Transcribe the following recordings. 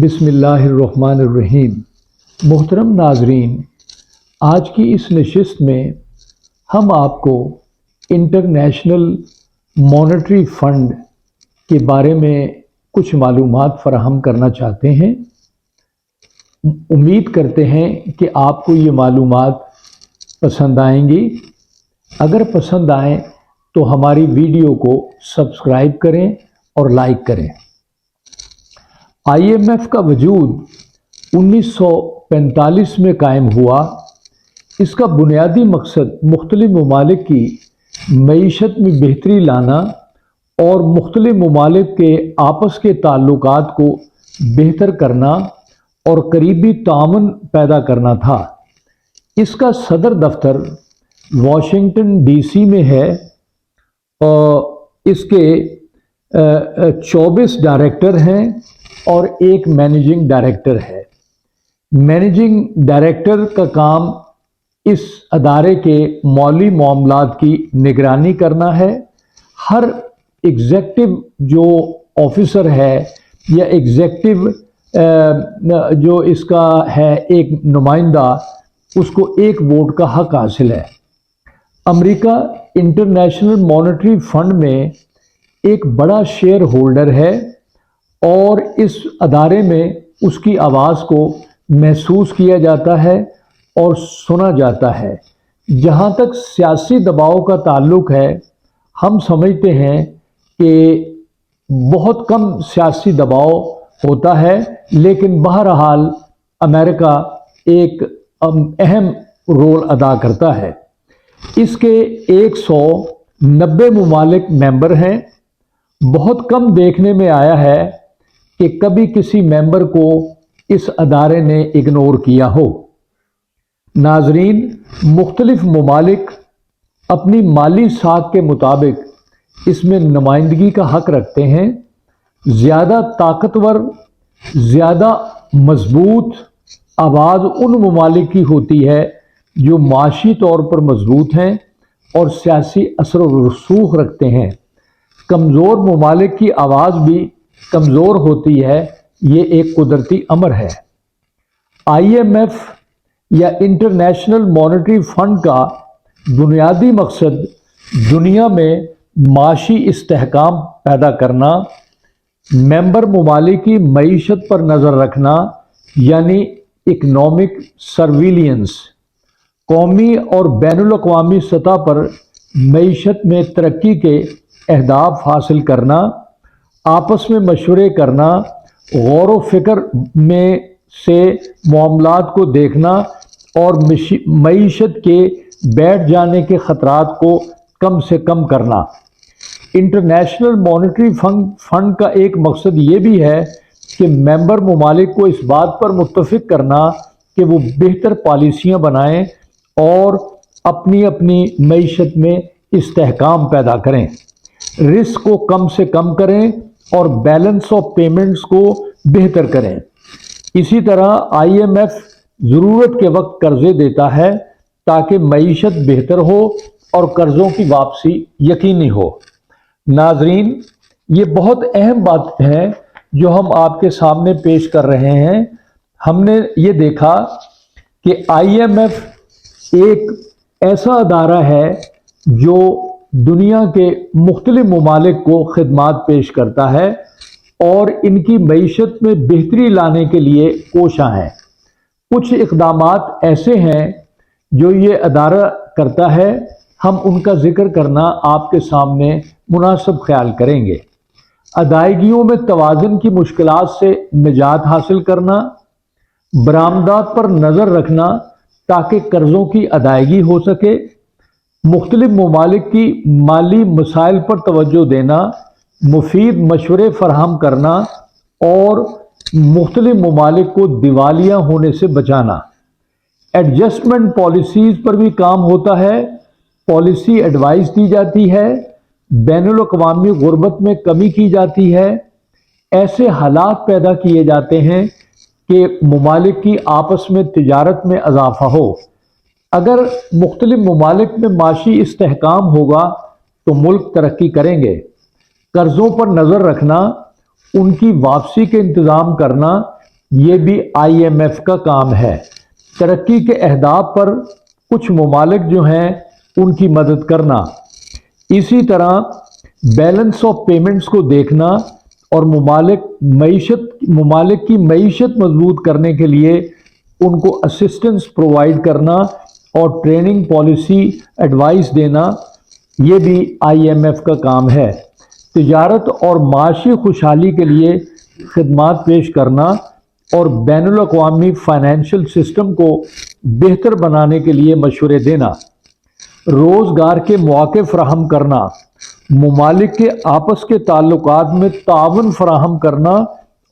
بسم اللہ الرحمن الرحیم۔ محترم ناظرین، آج کی اس نشست میں ہم آپ کو انٹرنیشنل مانیٹری فنڈ کے بارے میں کچھ معلومات فراہم کرنا چاہتے ہیں۔ امید کرتے ہیں کہ آپ کو یہ معلومات پسند آئیں گی۔ اگر پسند آئیں تو ہماری ویڈیو کو سبسکرائب کریں اور لائک کریں۔ IMF کا وجود 1945 میں قائم ہوا۔ اس کا بنیادی مقصد مختلف ممالک کی معیشت میں بہتری لانا اور مختلف ممالک کے آپس کے تعلقات کو بہتر کرنا اور قریبی تعاون پیدا کرنا تھا۔ اس کا صدر دفتر واشنگٹن DC میں ہے اور اس کے 24 ڈائریکٹر ہیں اور ایک مینیجنگ ڈائریکٹر ہے۔ مینیجنگ ڈائریکٹر کا کام اس ادارے کے مالی معاملات کی نگرانی کرنا ہے۔ ہر ایگزیکٹو جو آفیسر ہے یا ایگزیکٹو جو اس کا ہے ایک نمائندہ، اس کو ایک ووٹ کا حق حاصل ہے۔ امریکہ انٹرنیشنل مانیٹری فنڈ میں ایک بڑا شیئر ہولڈر ہے اور اس ادارے میں اس کی آواز کو محسوس کیا جاتا ہے اور سنا جاتا ہے۔ جہاں تک سیاسی دباؤ کا تعلق ہے، ہم سمجھتے ہیں کہ بہت کم سیاسی دباؤ ہوتا ہے، لیکن بہرحال امریکہ ایک اہم رول ادا کرتا ہے۔ اس کے 190 ممالک ممبر ہیں۔ بہت کم دیکھنے میں آیا ہے کہ کبھی کسی ممبر کو اس ادارے نے اگنور کیا ہو۔ ناظرین، مختلف ممالک اپنی مالی ساکھ کے مطابق اس میں نمائندگی کا حق رکھتے ہیں۔ زیادہ طاقتور، زیادہ مضبوط آواز ان ممالک کی ہوتی ہے جو معاشی طور پر مضبوط ہیں اور سیاسی اثر و رسوخ رکھتے ہیں۔ کمزور ممالک کی آواز بھی کمزور ہوتی ہے، یہ ایک قدرتی امر ہے۔ IMF یا انٹرنیشنل مانیٹری فنڈ کا بنیادی مقصد دنیا میں معاشی استحکام پیدا کرنا، ممبر ممالک کی معیشت پر نظر رکھنا یعنی اکنامک سرویلنس، قومی اور بین الاقوامی سطح پر معیشت میں ترقی کے اہداف حاصل کرنا، آپس میں مشورے کرنا، غور و فکر میں سے معاملات کو دیکھنا اور معیشت کے بیٹھ جانے کے خطرات کو کم سے کم کرنا۔ انٹرنیشنل مانیٹری فنڈ کا ایک مقصد یہ بھی ہے کہ ممبر ممالک کو اس بات پر متفق کرنا کہ وہ بہتر پالیسیاں بنائیں اور اپنی اپنی معیشت میں استحکام پیدا کریں، رسک کو کم سے کم کریں اور بیلنس آف پیمنٹس کو بہتر کریں۔ اسی طرح IMF ضرورت کے وقت قرضے دیتا ہے تاکہ معیشت بہتر ہو اور قرضوں کی واپسی یقینی ہو۔ ناظرین، یہ بہت اہم بات ہے جو ہم آپ کے سامنے پیش کر رہے ہیں۔ ہم نے یہ دیکھا کہ IMF ایک ایسا ادارہ ہے جو دنیا کے مختلف ممالک کو خدمات پیش کرتا ہے اور ان کی معیشت میں بہتری لانے کے لیے کوشاں ہے۔ کچھ اقدامات ایسے ہیں جو یہ ادارہ کرتا ہے، ہم ان کا ذکر کرنا آپ کے سامنے مناسب خیال کریں گے۔ ادائیگیوں میں توازن کی مشکلات سے نجات حاصل کرنا، برآمدات پر نظر رکھنا تاکہ قرضوں کی ادائیگی ہو سکے، مختلف ممالک کی مالی مسائل پر توجہ دینا، مفید مشورے فراہم کرنا اور مختلف ممالک کو دیوالیہ ہونے سے بچانا۔ ایڈجسٹمنٹ پالیسیز پر بھی کام ہوتا ہے، پالیسی ایڈوائز دی جاتی ہے، بین الاقوامی غربت میں کمی کی جاتی ہے۔ ایسے حالات پیدا کیے جاتے ہیں کہ ممالک کی آپس میں تجارت میں اضافہ ہو۔ اگر مختلف ممالک میں معاشی استحکام ہوگا تو ملک ترقی کریں گے۔ قرضوں پر نظر رکھنا، ان کی واپسی کے انتظام کرنا یہ بھی IMF کا کام ہے۔ ترقی کے اہداف پر کچھ ممالک جو ہیں ان کی مدد کرنا، اسی طرح بیلنس آف پیمنٹس کو دیکھنا اور ممالک کی معیشت مضبوط کرنے کے لیے ان کو اسسٹنس پرووائڈ کرنا اور ٹریننگ پالیسی ایڈوائس دینا، یہ بھی IMF کا کام ہے۔ تجارت اور معاشی خوشحالی کے لیے خدمات پیش کرنا اور بین الاقوامی فائنینشیل سسٹم کو بہتر بنانے کے لیے مشورے دینا، روزگار کے مواقع فراہم کرنا، ممالک کے آپس کے تعلقات میں تعاون فراہم کرنا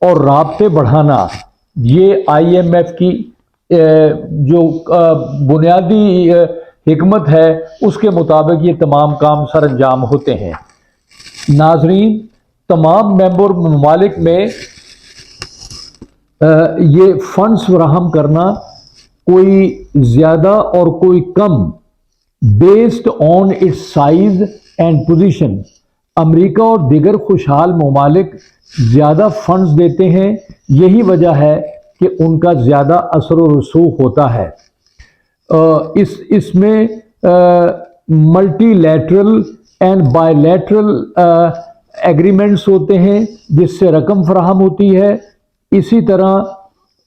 اور رابطے بڑھانا، یہ IMF کی جو بنیادی حکمت ہے اس کے مطابق یہ تمام کام سر انجام ہوتے ہیں۔ ناظرین، تمام ممبر ممالک میں یہ فنڈز فراہم کرنا، کوئی زیادہ اور کوئی کم، based on its size and position. امریکہ اور دیگر خوشحال ممالک زیادہ فنڈز دیتے ہیں، یہی وجہ ہے کہ ان کا زیادہ اثر و رسوخ ہوتا ہے۔ اس میں multi lateral and by lateral agreements ہوتے ہیں جس سے رقم فراہم ہوتی ہے۔ اسی طرح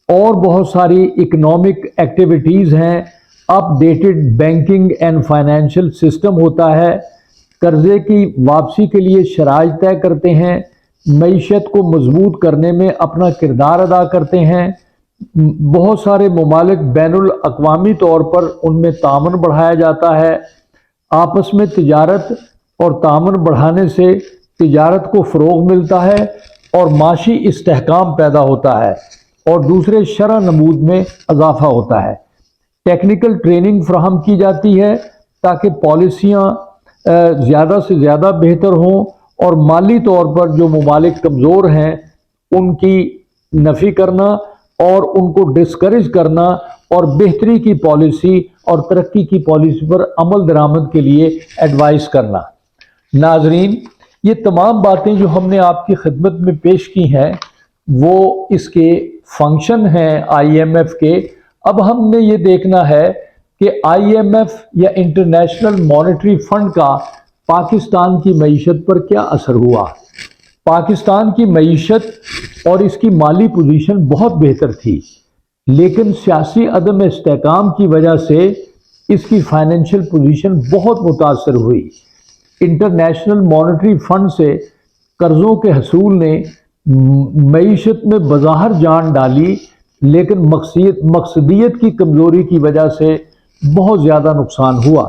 اور بہت ساری اکنامک ایکٹیویٹیز ہیں، updated banking and financial system ہوتا ہے، قرضے کی واپسی کے لیے شرائط طے کرتے ہیں، معیشت کو مضبوط کرنے میں اپنا کردار ادا کرتے ہیں۔ بہت سارے ممالک بین الاقوامی طور پر ان میں تعاون بڑھایا جاتا ہے۔ آپس میں تجارت اور تعاون بڑھانے سے تجارت کو فروغ ملتا ہے اور معاشی استحکام پیدا ہوتا ہے اور دوسرے شرح نمود میں اضافہ ہوتا ہے۔ ٹیکنیکل ٹریننگ فراہم کی جاتی ہے تاکہ پالیسیاں زیادہ سے زیادہ بہتر ہوں اور مالی طور پر جو ممالک کمزور ہیں ان کی نفی کرنا اور ان کو ڈسکریج کرنا اور بہتری کی پالیسی اور ترقی کی پالیسی پر عمل درآمد کے لیے ایڈوائز کرنا۔ ناظرین، یہ تمام باتیں جو ہم نے آپ کی خدمت میں پیش کی ہیں وہ اس کے فنکشن ہیں IMF کے۔ اب ہم نے یہ دیکھنا ہے کہ IMF یا انٹرنیشنل مانیٹری فنڈ کا پاکستان کی معیشت پر کیا اثر ہوا۔ پاکستان کی معیشت اور اس کی مالی پوزیشن بہت بہتر تھی، لیکن سیاسی عدم استحکام کی وجہ سے اس کی فائنینشیل پوزیشن بہت متاثر ہوئی۔ انٹرنیشنل مانیٹری فنڈ سے قرضوں کے حصول نے معیشت میں بظاہر جان ڈالی، لیکن مقصدیت کی کمزوری کی وجہ سے بہت زیادہ نقصان ہوا۔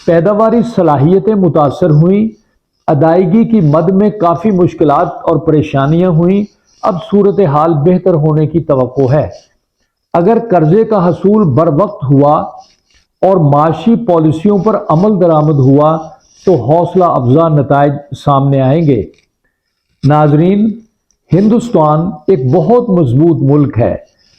پیداواری صلاحیتیں متاثر ہوئیں، ادائیگی کی مد میں کافی مشکلات اور پریشانیاں ہوئیں۔ اب صورتحال بہتر ہونے کی توقع ہے۔ اگر قرضے کا حصول بر وقت ہوا اور معاشی پالیسیوں پر عمل درآمد ہوا تو حوصلہ افزا نتائج سامنے آئیں گے۔ ناظرین، ہندوستان ایک بہت مضبوط ملک ہے۔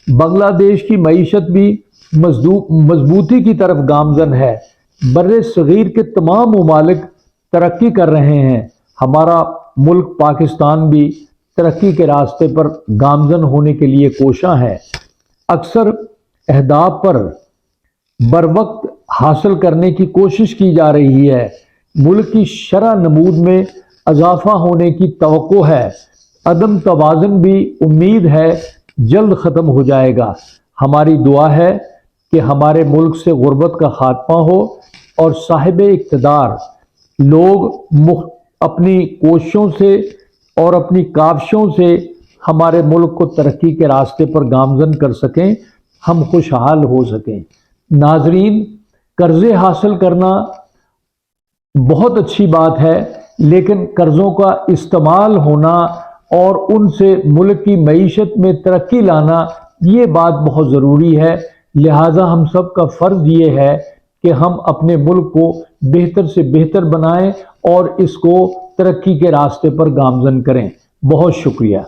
بنگلہ دیش کی معیشت بھی مضبوطی کی طرف گامزن ہے۔ بر صغیر کے تمام ممالک ترقی کر رہے ہیں۔ ہمارا ملک پاکستان بھی ترقی کے راستے پر گامزن ہونے کے لیے کوشاں ہے۔ اکثر اہداف پر بر وقت حاصل کرنے کی کوشش کی جا رہی ہے۔ ملک کی شرح نمود میں اضافہ ہونے کی توقع ہے۔ عدم توازن بھی امید ہے جلد ختم ہو جائے گا۔ ہماری دعا ہے کہ ہمارے ملک سے غربت کا خاتمہ ہو اور صاحب اقتدار لوگ اپنی کوششوں سے اور اپنی کاوشوں سے ہمارے ملک کو ترقی کے راستے پر گامزن کر سکیں، ہم خوشحال ہو سکیں۔ ناظرین، قرضے حاصل کرنا بہت اچھی بات ہے، لیکن قرضوں کا استعمال ہونا اور ان سے ملک کی معیشت میں ترقی لانا یہ بات بہت ضروری ہے۔ لہٰذا ہم سب کا فرض یہ ہے کہ ہم اپنے ملک کو بہتر سے بہتر بنائیں اور اس کو ترقی کے راستے پر گامزن کریں۔ بہت شکریہ۔